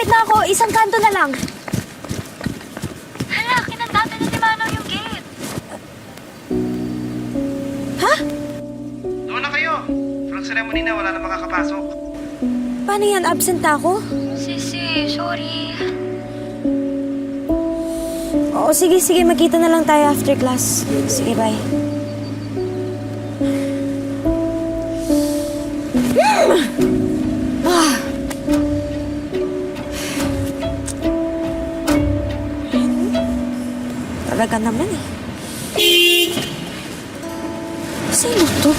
na ako. Isang kanto na lang. Hala, kinandate na ni Manong yung gate. Ha? Doon na kayo. Front ceremony na, wala na makakapasok. Paano yan? Absent na ako? Sisi, sorry. Oo, sige. Magkita na lang tayo after class. Sige, bye. Talaga naman eh. Sino to?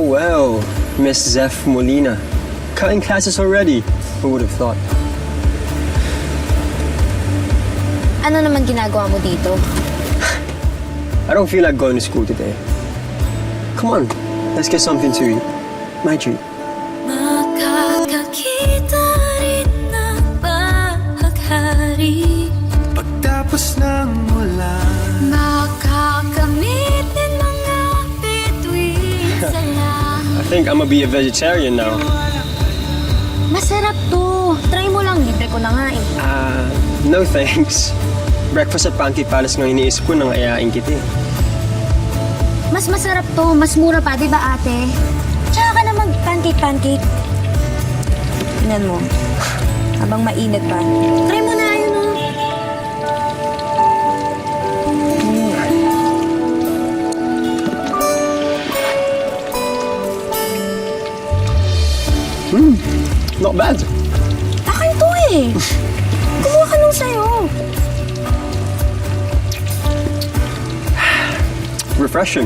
Well, Miss Zeph Molina. Cutting classes already. Who would have thought? Ano naman ginagawa mo dito? I don't feel like going to school today. Come on, let's get something to eat. My treat. Makakakita rin na bahaghari. Pagtapos ng ulan, Makakamit din mga bituin sa I think I'm gonna be a vegetarian now. Masarap to. Try mo lang. Libre ko na nga eh. No thanks. Breakfast at Pancake Palace nga iniisip ko nang ayain kita eh. Mas masarap to. Mas mura pa, di ba ate? Tsaka ka na mag-pancake. Tingnan mo. Habang mainit pa. Try mo na yun oh. Not bad. Akin to eh. Kumuha ka nung sayo. Refreshing.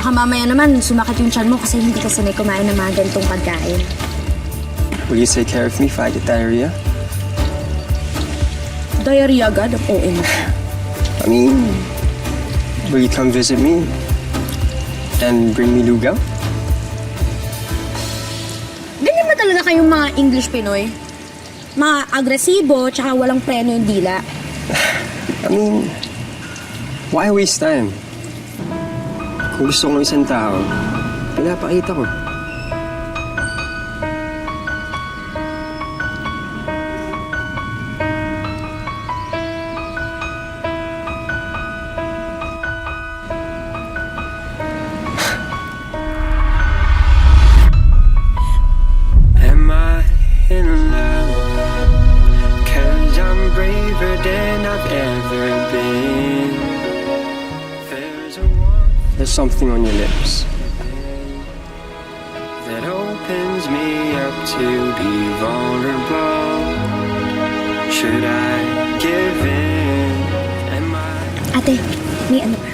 Baka mamaya naman sumakit yung tiyan mo kasi hindi ka sanay kumain ng mga ganitong pagkain. Will you take care of me if I get diarrhea? Diarrhea agad? Oo mo. I mean, will you come visit me and bring me lugaw? Ganyan ba talaga kayong mga English Pinoy? Mga agresibo, tsaka walang preno yung dila. I mean, why waste time? Kung gusto ko ng isang tao, pinapakita ko. am I in love? 'Cause I'm braver than I've ever been. There's a warmth There's something on your lips. that opens me up to be vulnerable. Should I give in? Am I Ate, may ano pa?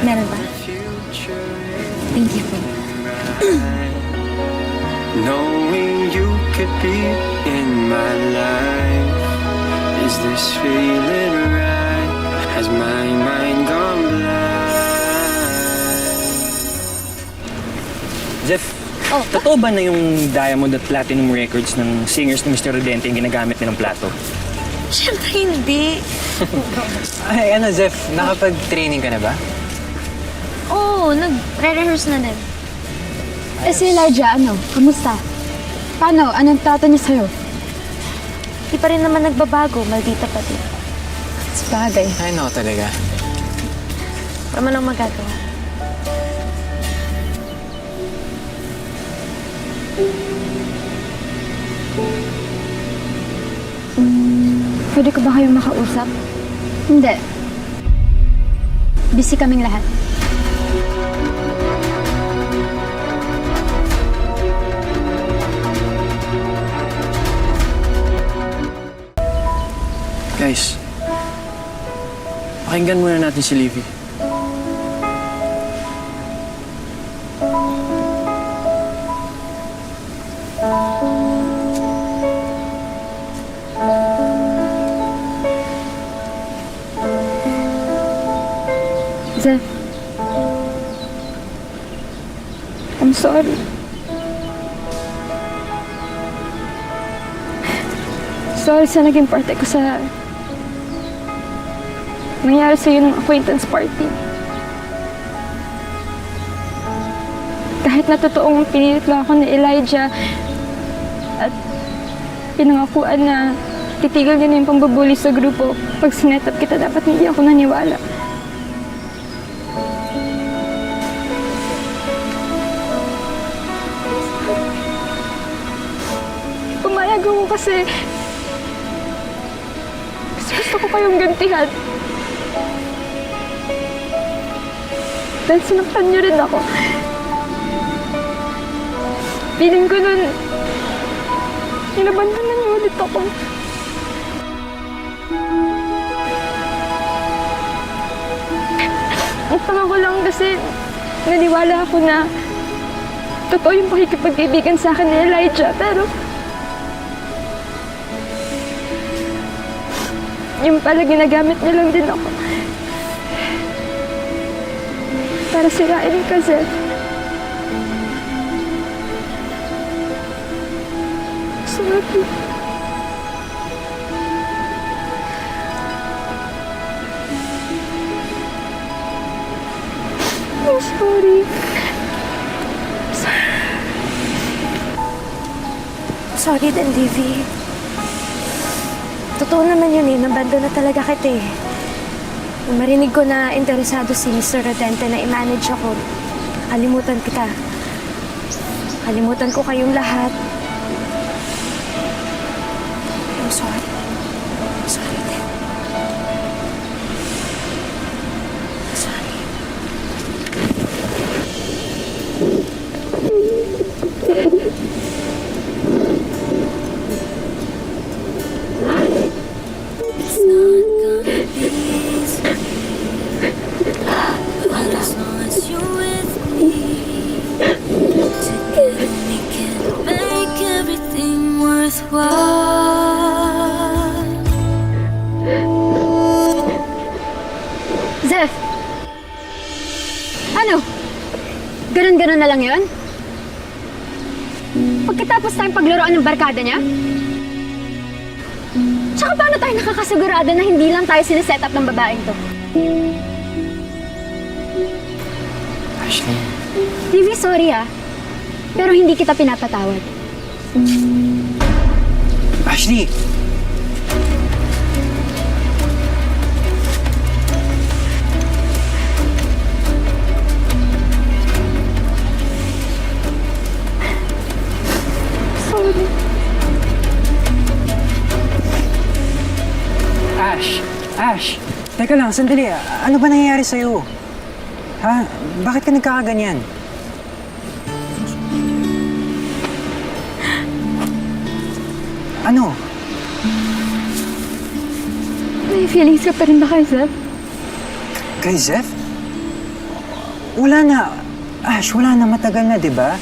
Meron ba? future Thank you po. knowing you could be in my life? Is this feeling right? Has my mind gone blind? Jeff, totoo ba na yung Diamond at Platinum Records ng singers ni Mr. Rodente yung ginagamit nilang plato? Siyempre hindi. Ay, ano, Zeph, nakapag-training ka na ba? Oo, nag-re-rehearse na din. Eh si Elijah, ano? Kamusta? Paano? Anong trato niya sa'yo? Di pa rin naman nagbabago, maldita pa din. Sabagay. Ay, no, talaga. Wala man lang magagawa. Pwede ko ba kayong makausap? Hindi. Busy kaming lahat. Guys, pakinggan muna natin si Livy. Zeph. I'm sorry. Sorry sa naging parte ko sa nangyari sa'yo ng acquaintance party. Kahit na totoong pinilit mo ako ni Elijah at pinangakuan na titigil niya na yung pambubuli sa grupo. Pag sinet up kita, dapat hindi ako naniwala. Pumayag ako kasi gusto ko kayong gantihan. Dahil sinaktan niyo rin ako. Feeling ko nun, inabantanan niyo ulit ako. Ang tanga ko lang kasi naniwala ako na totoo yung pakikipag-ibigan sa akin ni Elijah, pero yung pala ginagamit niya lang din ako para sirain ka, Zef. Sorry. I'm sorry. Sorry din, Divy. Totoo naman yun eh. Nabando na talaga kita eh. Nung marinig ko na interesado si Mr. Redente na i-manage ako, kalimutan kita. Kalimutan ko kayong lahat. I'm sorry. Sorry din. Sorry. It's not gonna be easy, but as long as you're with me, together we can make everything worthwhile. Zef! Ano? Ganun-ganun na lang yon? Pagkatapos tayong paglaruan ng barkada niya? Tsaka paano tayo nakakasigurado na hindi lang tayo siniset up ng babaeng to? Ashley, Livy, sorry ah. Pero hindi kita pinapatawad. Ashley! Sorry. Ash! Teka lang, sandali. Ano ba nangyayari sa'yo? Ha? Bakit ka nagkakaganyan? Ano? May feelings ka pa rin ba kay Zef? Kay Zef? Wala na. Ash, wala na. Matagal na, di ba?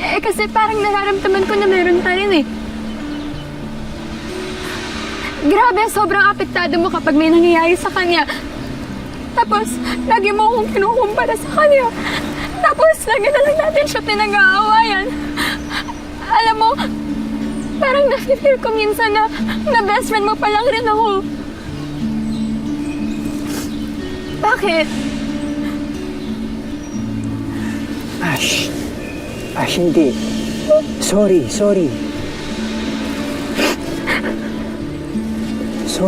Eh kasi parang nararamdaman ko na meron pa rin eh. Grabe, sobrang apektado mo kapag may nangyayari sa kanya. Tapos, lagi mo akong kinukumpara sa kanya. Tapos, lagi na lang natin siya pinag-aawayan. Alam mo, parang nafe-feel ko minsan na best friend mo pa lang rin ako. Bakit? Ash, hindi. Sorry. Sorry,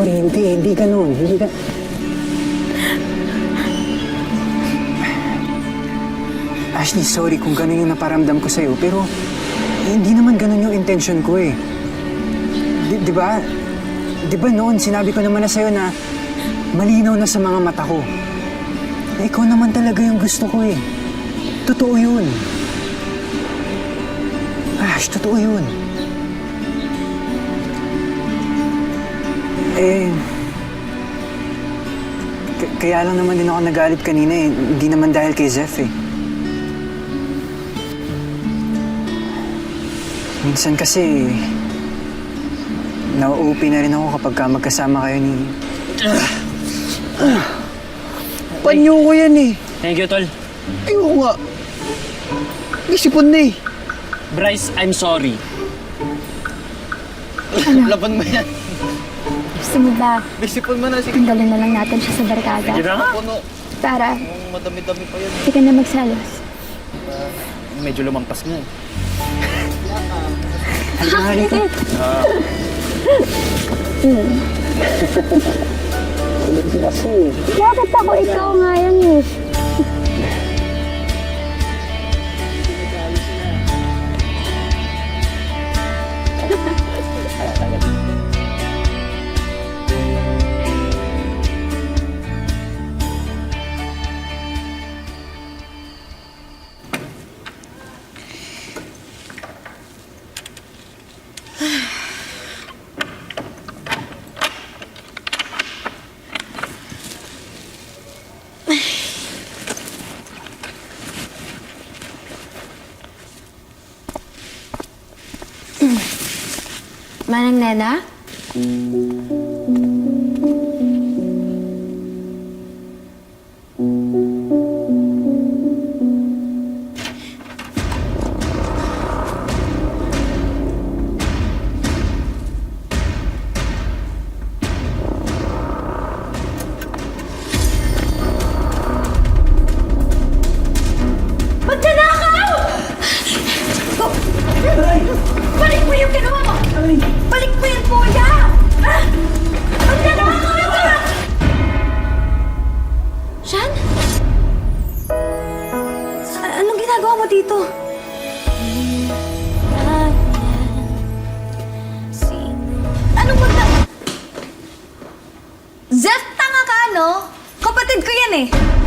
hindi ganun. Ashley, sorry kung ganun yung naparamdam ko sa'yo, pero hindi naman ganun yung intention ko eh. Di ba? Di ba noon, sinabi ko naman na sa'yo na malinaw na sa mga mata ko. Na ikaw naman talaga yung gusto ko eh. Totoo yun. Ash, totoo yun. Kaya lang naman din ako nagalit kanina eh. Hindi naman dahil kay Zef eh. Minsan kasi, na-OP na rin ako kapag magkasama kayo ni... Panyo ko yan eh. Thank you, Tol. Ayoko nga. Isipon na eh. Bryce, I'm sorry. Laban mo yan. Gusto mo ba? Bisipon mo na. Sige. Tanggalin na lang natin siya sa barkada? Sige na nga. Puno. Tara, Madami-dami pa yan. hindi ka na magsalos. Medyo lumampas nga eh. Halika nga rito. Bakit ako ikaw nga yan eh? Manang Nena? Magnanakaw! Balik mo yung ginawa mo! Balik mo yung kuya! Magnanakaw ka! Sean? Anong ginagawa mo dito? Anong Zef, tanga ka, no? Kapatid ko yan eh.